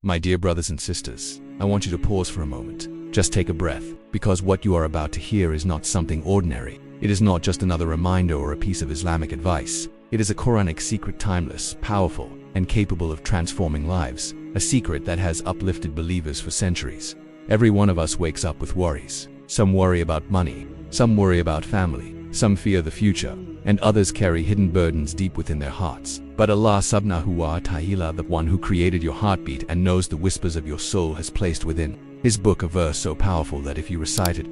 My dear brothers and sisters, I want you to pause for a moment. Just take a breath, because what you are about to hear is not something ordinary. It is not just another reminder or a piece of Islamic advice. It is a Qur'anic secret, timeless, powerful, and capable of transforming lives. A secret that has uplifted believers for centuries. Every one of us wakes up with worries. Some worry about money, some worry about family, some fear the future, and others carry hidden burdens deep within their hearts. But Allah Subḥānahu wa Ta'ala, the one who created your heartbeat and knows the whispers of your soul, has placed within His book a verse so powerful that if you recite it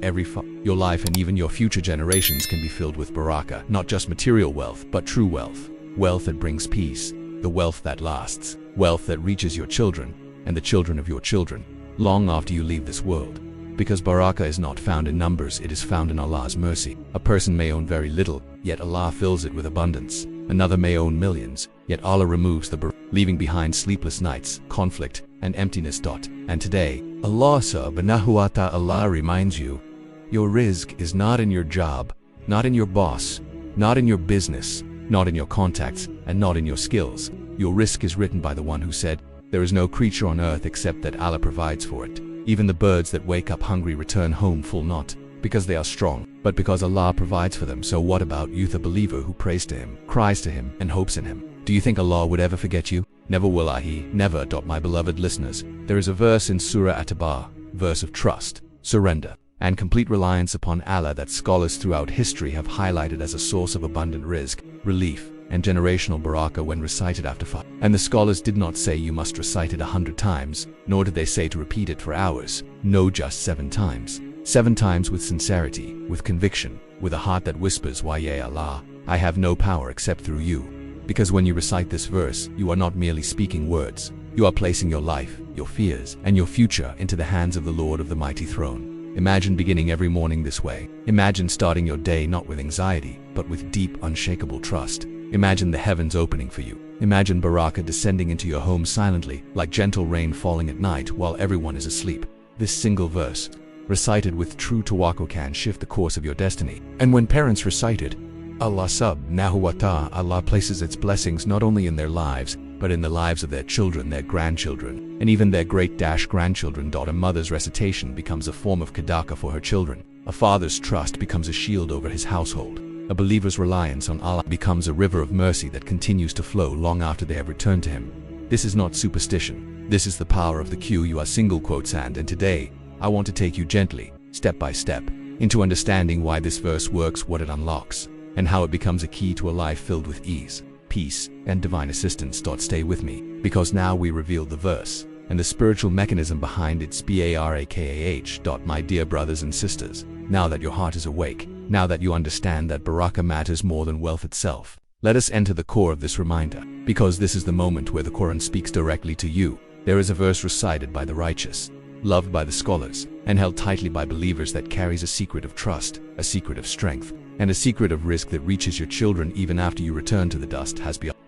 your life and even your future generations can be filled with barakah, not just material wealth, but true wealth. Wealth that brings peace, the wealth that lasts, wealth that reaches your children and the children of your children, long after you leave this world. Because barakah is not found in numbers, it is found in Allah's mercy. A person may own very little, yet Allah fills it with abundance. Another may own millions, yet Allah removes the barakah, leaving behind sleepless nights, conflict, and emptiness. And today, Allah Subḥānahu wa Ta'ala reminds you, your rizq is not in your job, not in your boss, not in your business, not in your contacts, and not in your skills. Your rizq is written by the one who said, there is no creature on earth except that Allah provides for it. Even the birds that wake up hungry return home full, not because they are strong, but because Allah provides for them. So what about you, the believer who prays to Him, cries to Him, and hopes in Him? Do you think Allah would ever forget you? Never will He, never. My beloved listeners, there is a verse in Surah At-Tawbah, verse of trust, surrender, and complete reliance upon Allah that scholars throughout history have highlighted as a source of abundant rizq, relief, and generational barakah when recited after Fajr. And the scholars did not say you must recite it 100 times, nor did they say to repeat it for hours. No, just 7 times. 7 times with sincerity, with conviction, with a heart that whispers, why, ya Allah, I have no power except through you. Because when you recite this verse, you are not merely speaking words. You are placing your life, your fears, and your future into the hands of the Lord of the mighty throne. Imagine beginning every morning this way. Imagine starting your day not with anxiety, but with deep, unshakable trust. Imagine the heavens opening for you. Imagine barakah descending into your home silently, like gentle rain falling at night while everyone is asleep. This single verse, recited with true tawakkul, can shift the course of your destiny. And when parents recite it, Allah Subḥānahu wa Ta'ala places its blessings not only in their lives, but in the lives of their children, their grandchildren, and even their great-grandchildren. A mother's recitation becomes a form of sadaqah for her children. A father's trust becomes a shield over his household. A believer's reliance on Allah becomes a river of mercy that continues to flow long after they have returned to Him. This is not superstition. This is the power of the Q. You are single quotes and today, I want to take you gently, step by step, into understanding why this verse works, what it unlocks, and how it becomes a key to a life filled with ease, peace, and divine assistance. Stay with me, because now we reveal the verse and the spiritual mechanism behind its barakah. My dear brothers and sisters, now that your heart is awake, now that you understand that barakah matters more than wealth itself, let us enter the core of this reminder, because this is the moment where the Quran speaks directly to you. There is a verse recited by the righteous, loved by the scholars, and held tightly by believers that carries a secret of trust, a secret of strength, and a secret of rizq that reaches your children even after you return to the dust.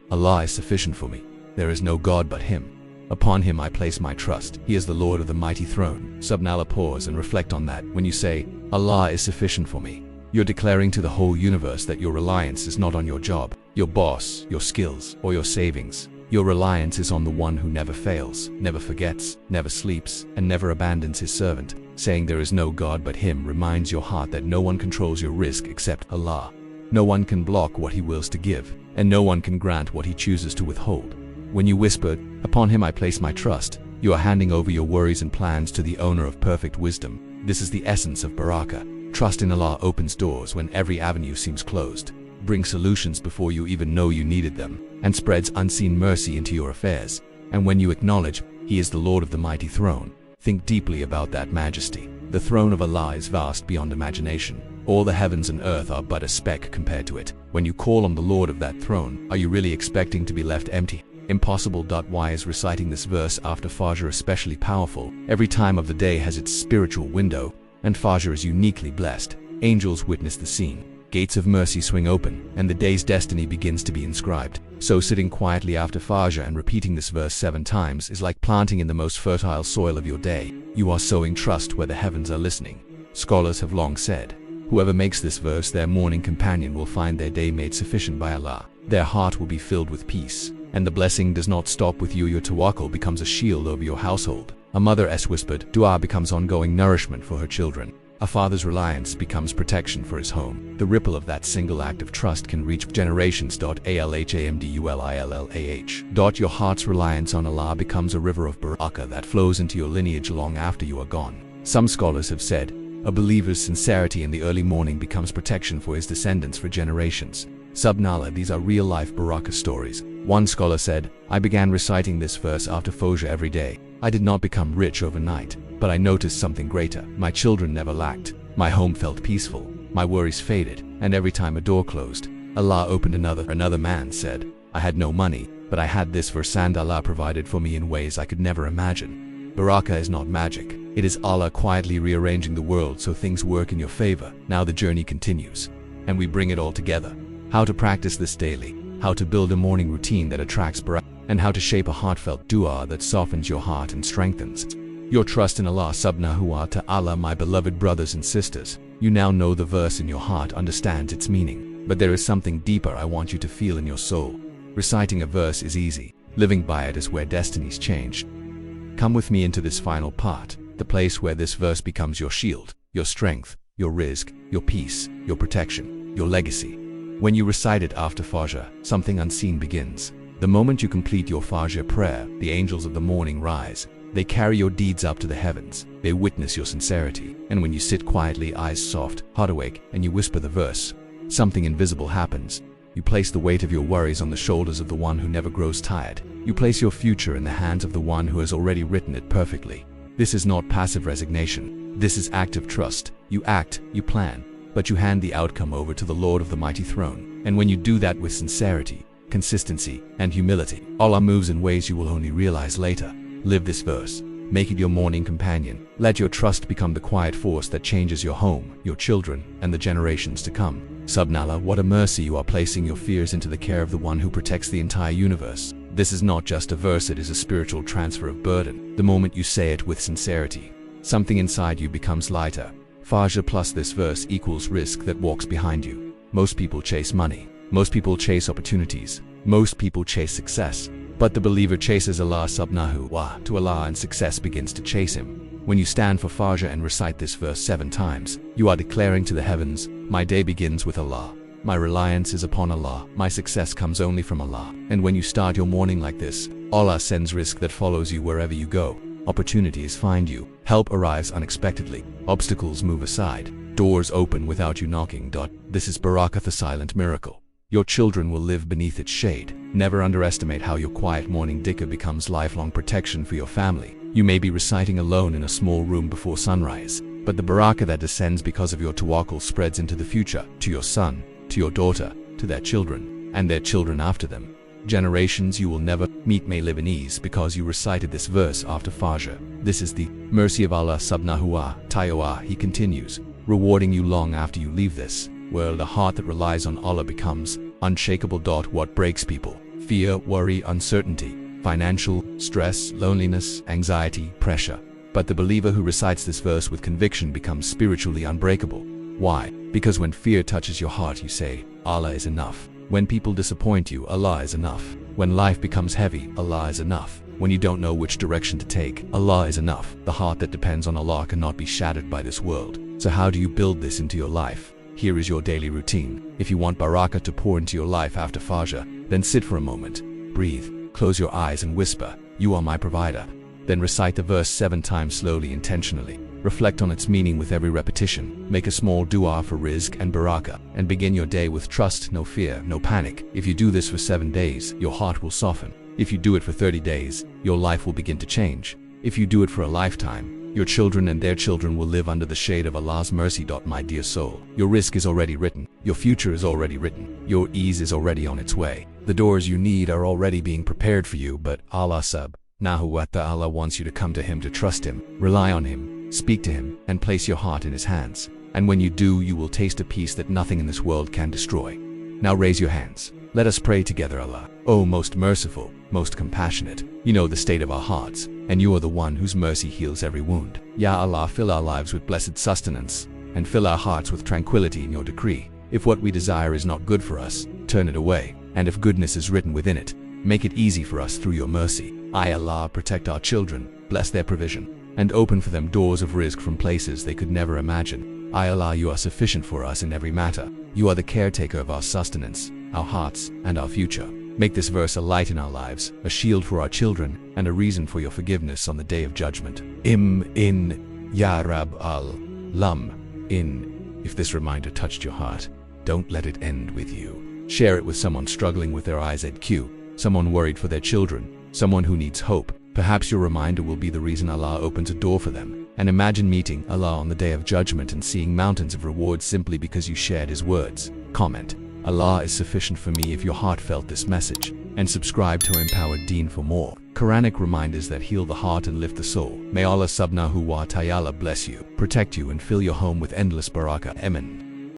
Allah is sufficient for me. There is no God but Him. Upon Him I place my trust. He is the Lord of the mighty throne. Subhanallah, pause and reflect on that. When you say, Allah is sufficient for me, you're declaring to the whole universe that your reliance is not on your job, your boss, your skills, or your savings. Your reliance is on the one who never fails, never forgets, never sleeps, and never abandons His servant. Saying there is no God but Him reminds your heart that no one controls your rizq except Allah. No one can block what He wills to give, and no one can grant what He chooses to withhold. When you whispered, upon Him I place my trust, you are handing over your worries and plans to the owner of perfect wisdom. This is the essence of barakah. Trust in Allah opens doors when every avenue seems closed, brings solutions before you even know you needed them, and spreads unseen mercy into your affairs. And when you acknowledge He is the Lord of the mighty throne, think deeply about that majesty. The throne of Allah is vast beyond imagination. All the heavens and earth are but a speck compared to it. When you call on the Lord of that throne, are you really expecting to be left empty? Impossible. Why is reciting this verse after Fajr especially powerful? Every time of the day has its spiritual window, and Fajr is uniquely blessed. Angels witness the scene. Gates of mercy swing open, and the day's destiny begins to be inscribed. So sitting quietly after Fajr and repeating this verse 7 times is like planting in the most fertile soil of your day. You are sowing trust where the heavens are listening. Scholars have long said, whoever makes this verse their morning companion will find their day made sufficient by Allah. Their heart will be filled with peace, And the blessing does not stop with you. Your tawakkul becomes a shield over your household. A mother's whispered dua becomes ongoing nourishment for her children. A father's reliance becomes protection for his home. The ripple of that single act of trust can reach generations. Alhamdulillah. Your heart's reliance on Allah becomes a river of barakah that flows into your lineage long after you are gone. Some scholars have said, a believer's sincerity in the early morning becomes protection for his descendants for generations. Subhanallah, these are real-life barakah stories. One scholar said, I began reciting this verse after Fajr every day. I did not become rich overnight, but I noticed something greater. My children never lacked. My home felt peaceful. My worries faded, and every time a door closed, Allah opened another. Another man said, I had no money, but I had this verse and Allah provided for me in ways I could never imagine. Barakah is not magic. It is Allah quietly rearranging the world so things work in your favor. Now the journey continues, and we bring it all together. How to practice this daily, how to build a morning routine that attracts barakah, and how to shape a heartfelt dua that softens your heart and strengthens your trust in Allah Subḥānahu wa ta'ala. My beloved brothers and sisters, you now know the verse in your heart understands its meaning, but there is something deeper I want you to feel in your soul. Reciting a verse is easy. Living by it is where destinies change. Come with me into this final part, the place where this verse becomes your shield, your strength, your rizq, your peace, your protection, your legacy. When you recite it after Fajr, something unseen begins. The moment you complete your Fajr prayer, the angels of the morning rise. They carry your deeds up to the heavens. They witness your sincerity. And when you sit quietly, eyes soft, heart awake, and you whisper the verse, something invisible happens. You place the weight of your worries on the shoulders of the one who never grows tired. You place your future in the hands of the one who has already written it perfectly. This is not passive resignation. This is active trust. You act, you plan, but you hand the outcome over to the Lord of the mighty throne. And when you do that with sincerity, consistency, and humility, Allah moves in ways you will only realize later. Live this verse. Make it your morning companion. Let your trust become the quiet force that changes your home, your children, and the generations to come. Subhanallah, what a mercy you are placing your fears into the care of the one who protects the entire universe. This is not just a verse, it is a spiritual transfer of burden. The moment you say it with sincerity, something inside you becomes lighter. Fajr plus this verse equals rizq that walks behind you. Most people chase money. Most people chase opportunities. Most people chase success. But the believer chases Allah Subḥānahu wa ta'ala, and success begins to chase him. When you stand for Fajr and recite this verse 7 times, you are declaring to the heavens, my day begins with Allah. My reliance is upon Allah. My success comes only from Allah. And when you start your morning like this, Allah sends rizq that follows you wherever you go. Opportunities find you. Help arrives unexpectedly. Obstacles move aside. Doors open without you knocking. This is Barakah, the silent miracle. Your children will live beneath its shade. Never underestimate how your quiet morning dhikr becomes lifelong protection for your family. You may be reciting alone in a small room before sunrise, but the barakah that descends because of your tawakkul spreads into the future, to your son, to your daughter, to their children, and their children after them. Generations you will never meet may live in ease because you recited this verse after Fajr. This is the mercy of Allah Subḥānahu wa ta'ala. He continues, rewarding you long after you leave this world. A heart that relies on Allah becomes unshakable. What breaks people? Fear, worry, uncertainty, financial stress, loneliness, anxiety, pressure. But the believer who recites this verse with conviction becomes spiritually unbreakable. Why? Because when fear touches your heart, you say, Allah is enough. When people disappoint you, Allah is enough. When life becomes heavy, Allah is enough. When you don't know which direction to take, Allah is enough. The heart that depends on Allah cannot be shattered by this world. So how do you build this into your life? Here is your daily routine. If you want barakah to pour into your life after Fajr, then sit for a moment, breathe, close your eyes and whisper, you are my provider. Then recite the verse 7 times slowly, intentionally. Reflect on its meaning with every repetition. Make a small dua for rizq and barakah, and begin your day with trust, no fear, no panic. If you do this for 7 days, your heart will soften. If you do it for 30 days, your life will begin to change. If you do it for a lifetime, your children and their children will live under the shade of Allah's mercy. My dear soul, your rizq is already written. Your future is already written. Your ease is already on its way. The doors you need are already being prepared for you, but Allah Subḥānahu wa ta'ala wants you to come to Him, to trust Him, rely on Him, speak to Him, and place your heart in His hands. And when you do, you will taste a peace that nothing in this world can destroy. Now raise your hands. Let us pray together. Allah, O most merciful, most compassionate, you know the state of our hearts, and you are the one whose mercy heals every wound. Ya Allah, fill our lives with blessed sustenance, and fill our hearts with tranquility in your decree. If what we desire is not good for us, turn it away, and if goodness is written within it, Make it easy for us through your mercy. Ay Allah, protect our children, bless their provision, and open for them doors of rizq from places they could never imagine. Ay Allah, you are sufficient for us in every matter. You are the caretaker of our sustenance, our hearts, and our future. Make this verse a light in our lives, a shield for our children, and a reason for your forgiveness on the day of judgment. In Ya Rab al-Lam. If this reminder touched your heart, don't let it end with you. Share it with someone struggling with their IZQ, someone worried for their children, someone who needs hope. Perhaps your reminder will be the reason Allah opens a door for them. And imagine meeting Allah on the day of judgment and seeing mountains of rewards simply because you shared His words. Comment: Allah is sufficient for me if your heart felt this message. And subscribe to Empowered Deen for more Quranic reminders that heal the heart and lift the soul. May Allah Subḥānahu wa Ta'ala bless you, protect you, and fill your home with endless Barakah. Amen.